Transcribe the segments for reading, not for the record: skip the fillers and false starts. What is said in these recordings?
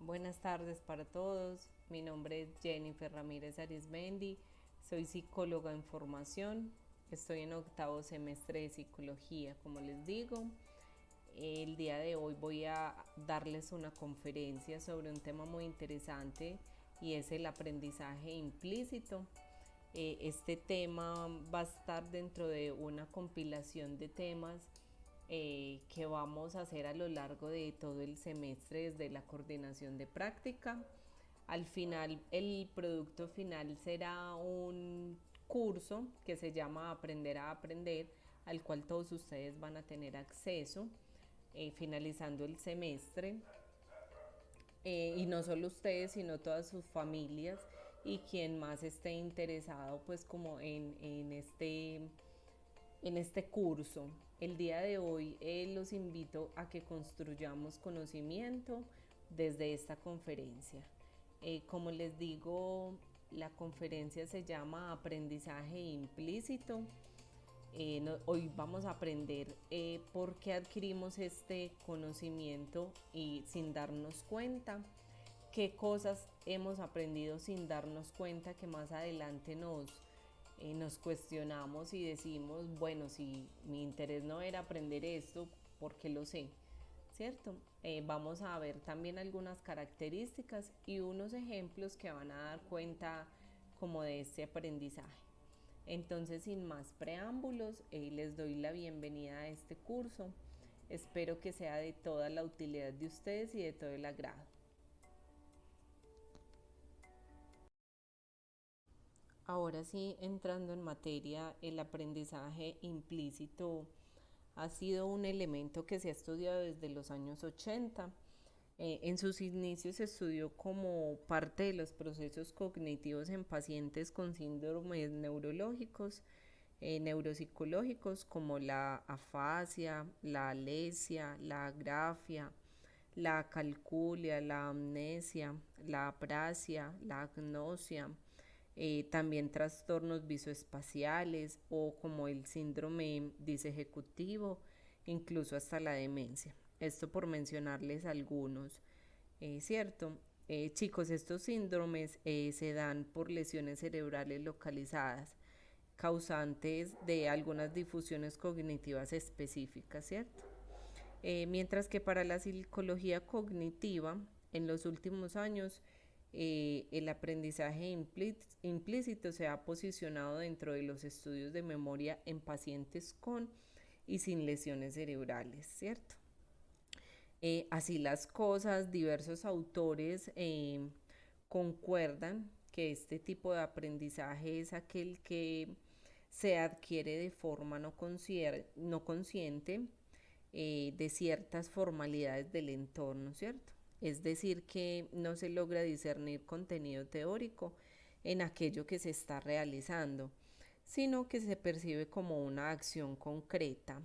Buenas tardes para todos. Mi nombre es Jennifer Ramírez Arizmendi. Soy psicóloga en formación. Estoy en octavo semestre de psicología, como les digo. El día de hoy voy a darles una conferencia sobre un tema muy interesante y es el aprendizaje implícito. Este tema va a estar dentro de una compilación de temas que vamos a hacer a lo largo de todo el semestre desde la coordinación de práctica. Al final, el producto final será un curso que se llama Aprender a Aprender, al cual todos ustedes van a tener acceso finalizando el semestre. Y no solo ustedes, sino todas sus familias y quien más esté interesado pues como en este curso. El día de hoy los invito a que construyamos conocimiento desde esta conferencia. Como les digo, la conferencia se llama Aprendizaje Implícito. Hoy vamos a aprender por qué adquirimos este conocimiento y sin darnos cuenta, qué cosas hemos aprendido sin darnos cuenta que más adelante nos cuestionamos y decimos, bueno, si mi interés no era aprender esto, ¿por qué lo sé? ¿Cierto? Vamos a ver también algunas características y unos ejemplos que van a dar cuenta como de este aprendizaje. Entonces, sin más preámbulos, les doy la bienvenida a este curso. Espero que sea de toda la utilidad de ustedes y de todo el agrado. Ahora sí, entrando en materia, el aprendizaje implícito ha sido un elemento que se ha estudiado desde los años 80. En sus inicios se estudió como parte de los procesos cognitivos en pacientes con síndromes neurológicos, neuropsicológicos como la afasia, la alesia, la agrafia, la calculia, la amnesia, la aprasia, la agnosia, también trastornos visoespaciales o como el síndrome disejecutivo, incluso hasta la demencia. Esto por mencionarles algunos, ¿cierto? Chicos, estos síndromes se dan por lesiones cerebrales localizadas, causantes de algunas difusiones cognitivas específicas, ¿cierto? Mientras que para la psicología cognitiva, en los últimos años, el aprendizaje implícito se ha posicionado dentro de los estudios de memoria en pacientes con y sin lesiones cerebrales, ¿cierto? Así las cosas, diversos autores concuerdan que este tipo de aprendizaje es aquel que se adquiere de forma no consciente de ciertas formalidades del entorno, ¿cierto? Es decir, que no se logra discernir contenido teórico en aquello que se está realizando, sino que se percibe como una acción concreta.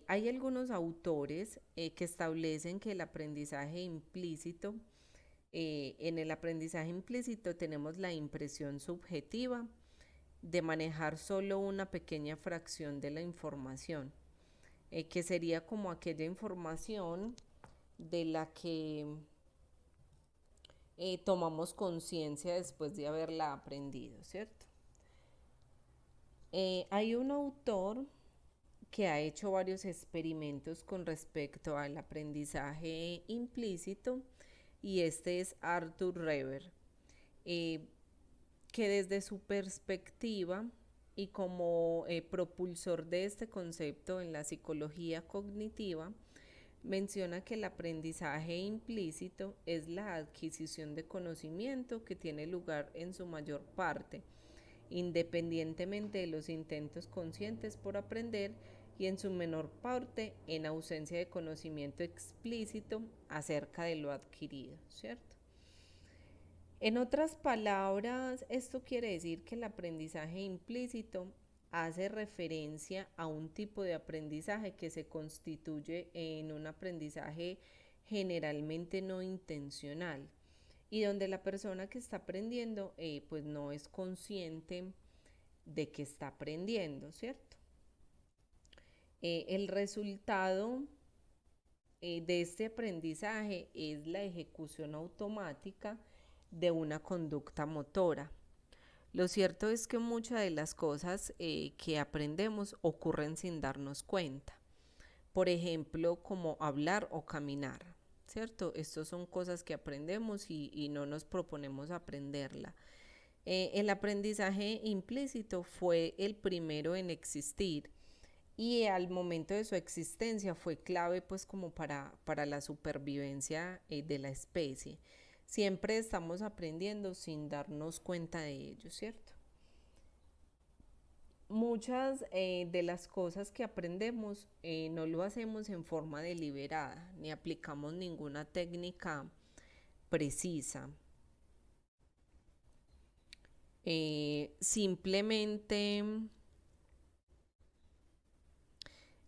Hay algunos autores que establecen que el aprendizaje implícito, en el aprendizaje implícito tenemos la impresión subjetiva de manejar solo una pequeña fracción de la información, que sería como aquella información de la que tomamos conciencia después de haberla aprendido, ¿cierto? Hay un autor que ha hecho varios experimentos con respecto al aprendizaje implícito y este es Arthur Reber, eh, que desde su perspectiva y como propulsor de este concepto en la psicología cognitiva, menciona que el aprendizaje implícito es la adquisición de conocimiento que tiene lugar en su mayor parte, independientemente de los intentos conscientes por aprender y en su menor parte en ausencia de conocimiento explícito acerca de lo adquirido, ¿cierto? En otras palabras, esto quiere decir que el aprendizaje implícito hace referencia a un tipo de aprendizaje que se constituye en un aprendizaje generalmente no intencional y donde la persona que está aprendiendo pues no es consciente de que está aprendiendo, ¿cierto? El resultado de este aprendizaje es la ejecución automática de una conducta motora. Lo cierto es que muchas de las cosas que aprendemos ocurren sin darnos cuenta. Por ejemplo, como hablar o caminar, ¿cierto? Estas son cosas que aprendemos y no nos proponemos aprenderla. El aprendizaje implícito fue el primero en existir y al momento de su existencia fue clave pues como para la supervivencia de la especie. Siempre estamos aprendiendo sin darnos cuenta de ello, ¿cierto? Muchas de las cosas que aprendemos no lo hacemos en forma deliberada, ni aplicamos ninguna técnica precisa. Simplemente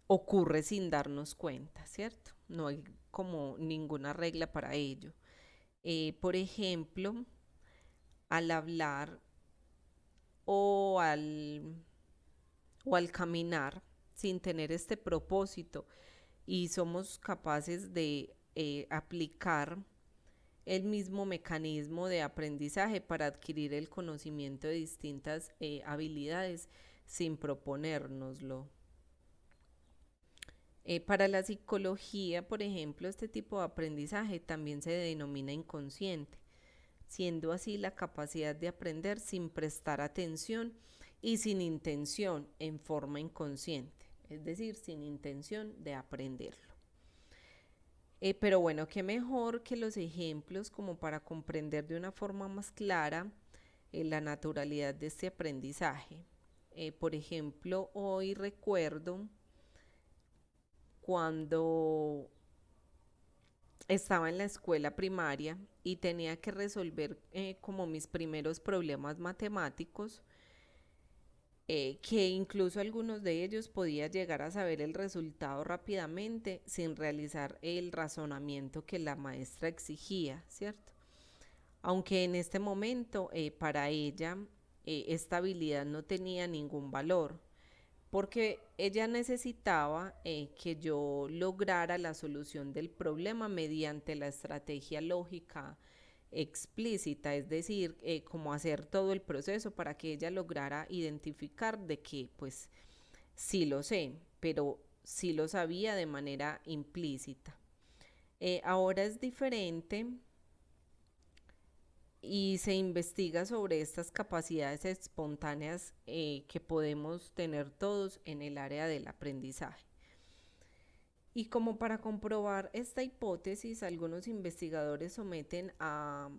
ocurre sin darnos cuenta, ¿cierto? No hay como ninguna regla para ello. Por ejemplo, al hablar o al, o al caminar sin tener este propósito y somos capaces de aplicar el mismo mecanismo de aprendizaje para adquirir el conocimiento de distintas habilidades sin proponérnoslo. Para la psicología, por ejemplo, este tipo de aprendizaje también se denomina inconsciente, siendo así la capacidad de aprender sin prestar atención y sin intención en forma inconsciente, es decir, sin intención de aprenderlo. Pero bueno, qué mejor que los ejemplos como para comprender de una forma más clara la naturalidad de este aprendizaje. Por ejemplo, hoy recuerdo cuando estaba en la escuela primaria y tenía que resolver como mis primeros problemas matemáticos, que incluso algunos de ellos podía llegar a saber el resultado rápidamente sin realizar el razonamiento que la maestra exigía, ¿cierto? Aunque en este momento para ella esta habilidad no tenía ningún valor, porque ella necesitaba que yo lograra la solución del problema mediante la estrategia lógica explícita, es decir, cómo hacer todo el proceso para que ella lograra identificar de que pues sí lo sé, pero sí lo sabía de manera implícita. Ahora es diferente y se investiga sobre estas capacidades espontáneas que podemos tener todos en el área del aprendizaje. Y como para comprobar esta hipótesis, algunos investigadores someten a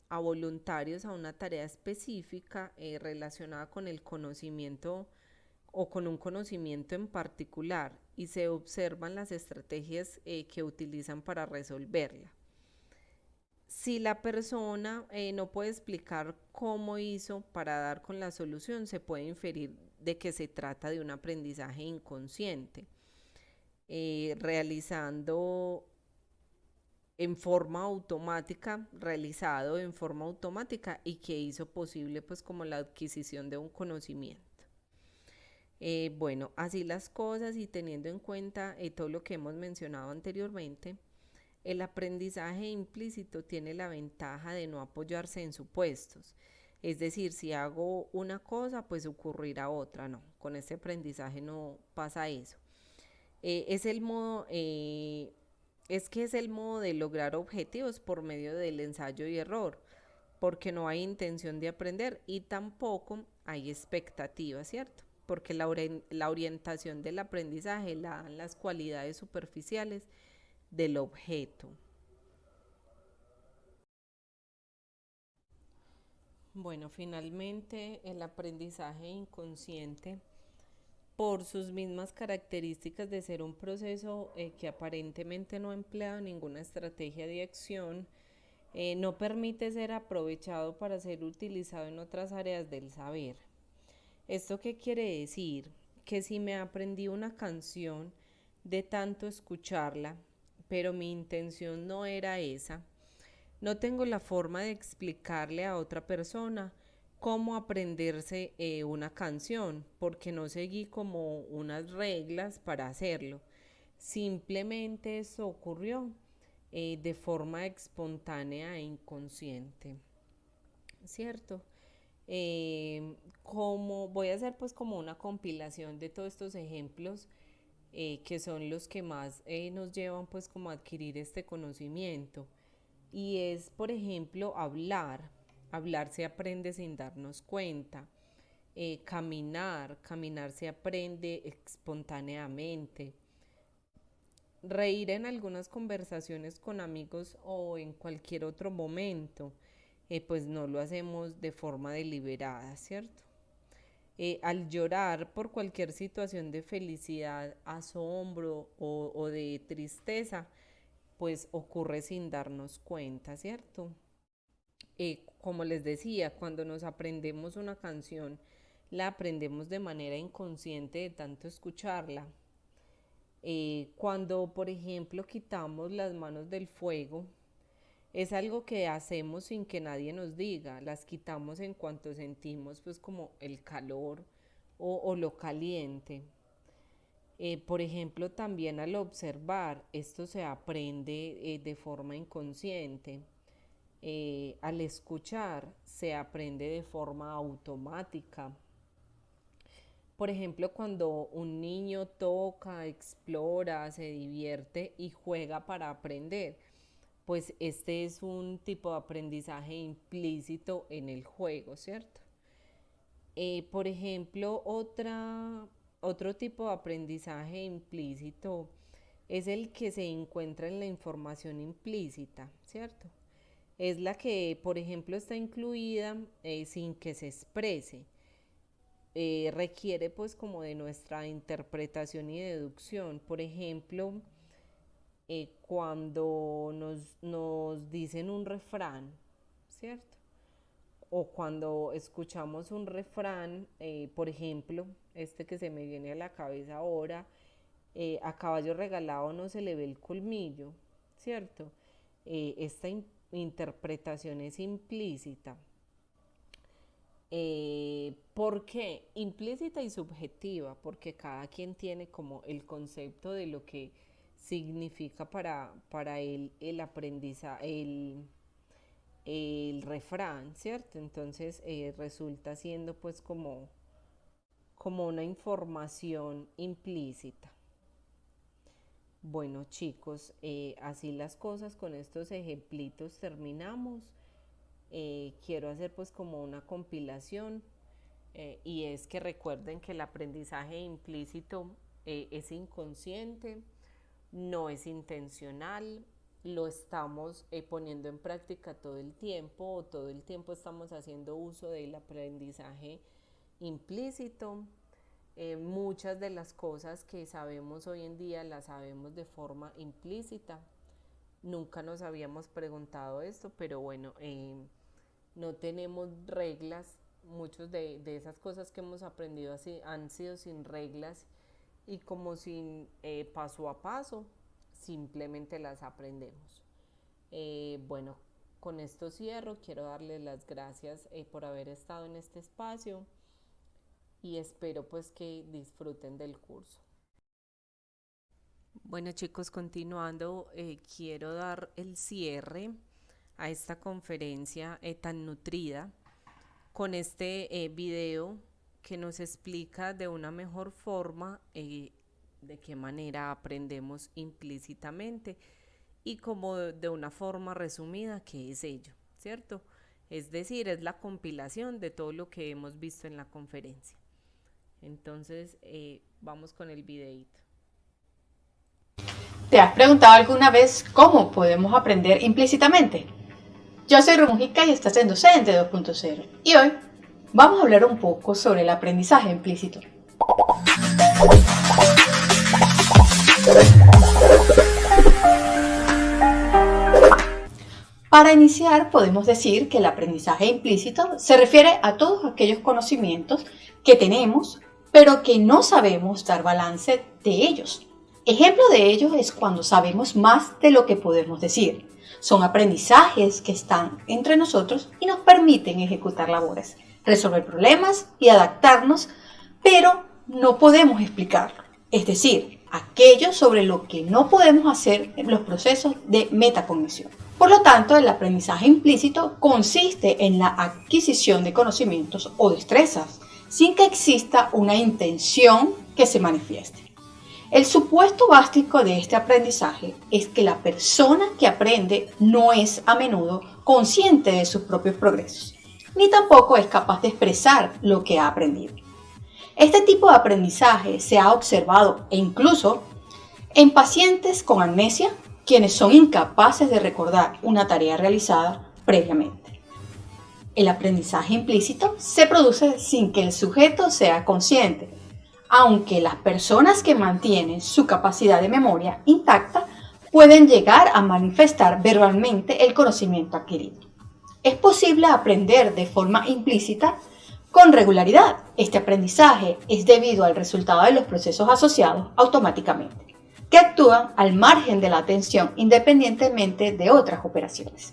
voluntarios a una tarea específica relacionada con el conocimiento o con un conocimiento en particular y se observan las estrategias que utilizan para resolverla. Si la persona no puede explicar cómo hizo para dar con la solución, se puede inferir de que se trata de un aprendizaje inconsciente, realizando en forma automática, realizado en forma automática y que hizo posible pues como la adquisición de un conocimiento. Bueno, así las cosas y teniendo en cuenta todo lo que hemos mencionado anteriormente, el aprendizaje implícito tiene la ventaja de no apoyarse en supuestos. Es decir, si hago una cosa, pues ocurrirá otra. No, con este aprendizaje no pasa eso. Es el modo, es que es el modo de lograr objetivos por medio del ensayo y error, porque no hay intención de aprender y tampoco hay expectativa, ¿cierto? Porque la orientación del aprendizaje la dan las cualidades superficiales del objeto. Bueno, finalmente el aprendizaje inconsciente, por sus mismas características de ser un proceso que aparentemente no ha empleado ninguna estrategia de acción, no permite ser aprovechado para ser utilizado en otras áreas del saber. ¿Esto qué quiere decir? Que si me aprendí una canción de tanto escucharla, pero mi intención no era esa, no tengo la forma de explicarle a otra persona cómo aprenderse una canción, porque no seguí como unas reglas para hacerlo. Simplemente eso ocurrió de forma espontánea e inconsciente, ¿cierto? Como voy a hacer pues como una compilación de todos estos ejemplos que son los que más nos llevan pues como a adquirir este conocimiento. Y es, por ejemplo, hablar se aprende sin darnos cuenta. Caminar se aprende espontáneamente. Reír en algunas conversaciones con amigos o en cualquier otro momento, pues no lo hacemos de forma deliberada, ¿cierto? Al llorar por cualquier situación de felicidad, asombro o de tristeza, pues ocurre sin darnos cuenta, ¿cierto? Como les decía, cuando nos aprendemos una canción, la aprendemos de manera inconsciente de tanto escucharla. Cuando, por ejemplo, quitamos las manos del fuego, es algo que hacemos sin que nadie nos diga, las quitamos en cuanto sentimos pues como el calor o lo caliente. Por ejemplo, también al observar, esto se aprende de forma inconsciente. Al escuchar, se aprende de forma automática. Por ejemplo, cuando un niño toca, explora, se divierte y juega para aprender, pues este es un tipo de aprendizaje implícito en el juego, ¿cierto? Por ejemplo, otro tipo de aprendizaje implícito es el que se encuentra en la información implícita, ¿cierto? Es la que, por ejemplo, está incluida sin que se exprese. Requiere pues como de nuestra interpretación y deducción. Por ejemplo, cuando nos dicen un refrán, ¿cierto? O cuando escuchamos un refrán, por ejemplo, este que se me viene a la cabeza ahora, a caballo regalado no se le ve el colmillo, ¿cierto? Esta interpretación es implícita. ¿Por qué? Implícita y subjetiva, porque cada quien tiene como el concepto de lo que significa para él el aprendizaje, el refrán, ¿cierto? Entonces resulta siendo pues como una información implícita. Bueno chicos, así las cosas, con estos ejemplitos terminamos. Quiero hacer pues como una compilación y es que recuerden que el aprendizaje implícito es inconsciente, no es intencional, lo estamos poniendo en práctica todo el tiempo o todo el tiempo estamos haciendo uso del aprendizaje implícito. Muchas de las cosas que sabemos hoy en día las sabemos de forma implícita. Nunca nos habíamos preguntado esto, pero bueno, no tenemos reglas. Muchas de esas cosas que hemos aprendido así han sido sin reglas y como sin paso a paso, simplemente las aprendemos. Bueno, con esto cierro. Quiero darles las gracias por haber estado en este espacio y espero pues que disfruten del curso. Bueno chicos, continuando, quiero dar el cierre a esta conferencia tan nutrida con este video que nos explica de una mejor forma de qué manera aprendemos implícitamente y como de una forma resumida qué es ello, ¿cierto? Es decir, es la compilación de todo lo que hemos visto en la conferencia. Entonces, vamos con el videito. ¿Te has preguntado alguna vez cómo podemos aprender implícitamente? Yo soy Romujica y estás en Docente 2.0 y hoy vamos a hablar un poco sobre el aprendizaje implícito. Para iniciar, podemos decir que el aprendizaje implícito se refiere a todos aquellos conocimientos que tenemos, pero que no sabemos dar balance de ellos. Ejemplo de ello es cuando sabemos más de lo que podemos decir. Son aprendizajes que están entre nosotros y nos permiten ejecutar labores, resolver problemas y adaptarnos, pero no podemos explicarlo. Es decir, aquello sobre lo que no podemos hacer en los procesos de metacognición. Por lo tanto, el aprendizaje implícito consiste en la adquisición de conocimientos o destrezas, sin que exista una intención que se manifieste. El supuesto básico de este aprendizaje es que la persona que aprende no es a menudo consciente de sus propios progresos, ni tampoco es capaz de expresar lo que ha aprendido. Este tipo de aprendizaje se ha observado e incluso en pacientes con amnesia, quienes son incapaces de recordar una tarea realizada previamente. El aprendizaje implícito se produce sin que el sujeto sea consciente, aunque las personas que mantienen su capacidad de memoria intacta pueden llegar a manifestar verbalmente el conocimiento adquirido. Es posible aprender de forma implícita con regularidad. Este aprendizaje es debido al resultado de los procesos asociados automáticamente, que actúan al margen de la atención independientemente de otras operaciones.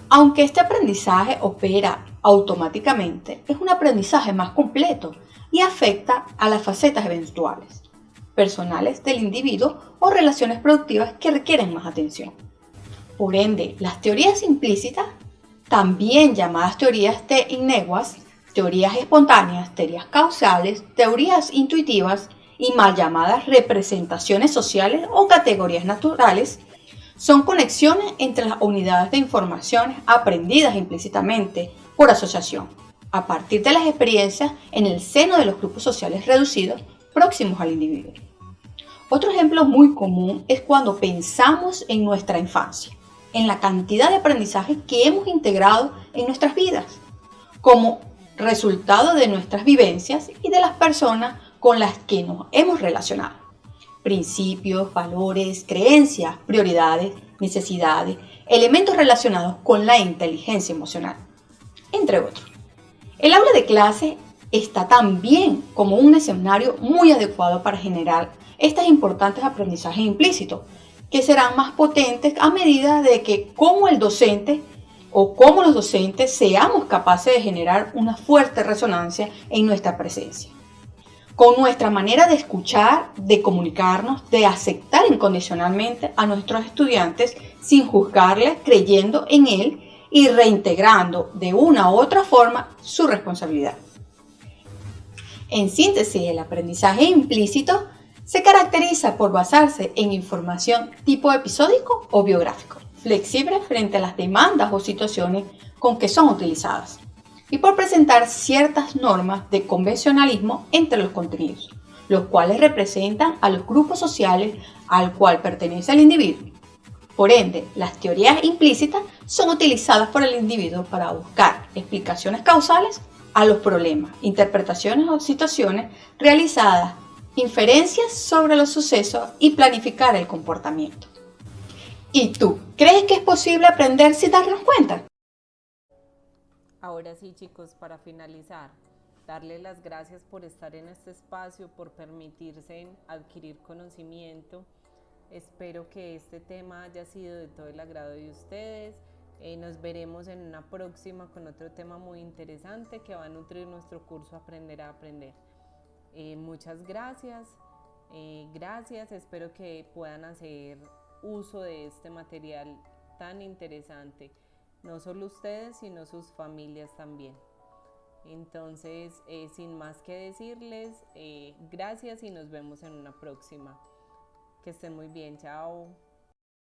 Aunque este aprendizaje opera automáticamente, es un aprendizaje más completo y afecta a las facetas eventuales, personales del individuo o relaciones productivas que requieren más atención. Por ende, las teorías implícitas, también llamadas teorías de inneguas, teorías espontáneas, teorías causales, teorías intuitivas y mal llamadas representaciones sociales o categorías naturales, son conexiones entre las unidades de informaciones aprendidas implícitamente por asociación, a partir de las experiencias en el seno de los grupos sociales reducidos próximos al individuo. Otro ejemplo muy común es cuando pensamos en nuestra infancia, en la cantidad de aprendizaje que hemos integrado en nuestras vidas, como resultado de nuestras vivencias y de las personas con las que nos hemos relacionado. Principios, valores, creencias, prioridades, necesidades, elementos relacionados con la inteligencia emocional, entre otros. El aula de clase está también como un escenario muy adecuado para generar estos importantes aprendizajes implícitos, que serán más potentes a medida de que como el docente o como los docentes seamos capaces de generar una fuerte resonancia en nuestra presencia. Con nuestra manera de escuchar, de comunicarnos, de aceptar incondicionalmente a nuestros estudiantes sin juzgarles, creyendo en él y reintegrando de una u otra forma su responsabilidad. En síntesis, el aprendizaje implícito se caracteriza por basarse en información tipo episódico o biográfico, flexible frente a las demandas o situaciones con que son utilizadas, y por presentar ciertas normas de convencionalismo entre los contenidos, los cuales representan a los grupos sociales al cual pertenece el individuo. Por ende, las teorías implícitas son utilizadas por el individuo para buscar explicaciones causales a los problemas, interpretaciones o situaciones realizadas, inferencias sobre los sucesos y planificar el comportamiento. ¿Y tú, crees que es posible aprender sin darnos cuenta? Ahora sí, chicos, para finalizar, darle las gracias por estar en este espacio, por permitirse adquirir conocimiento. Espero que este tema haya sido de todo el agrado de ustedes. Nos veremos en una próxima con otro tema muy interesante que va a nutrir nuestro curso Aprender a Aprender. Muchas gracias. Gracias, espero que puedan hacer uso de este material tan interesante. No solo ustedes, sino sus familias también. Entonces, sin más que decirles, gracias y nos vemos en una próxima. Que estén muy bien, chao.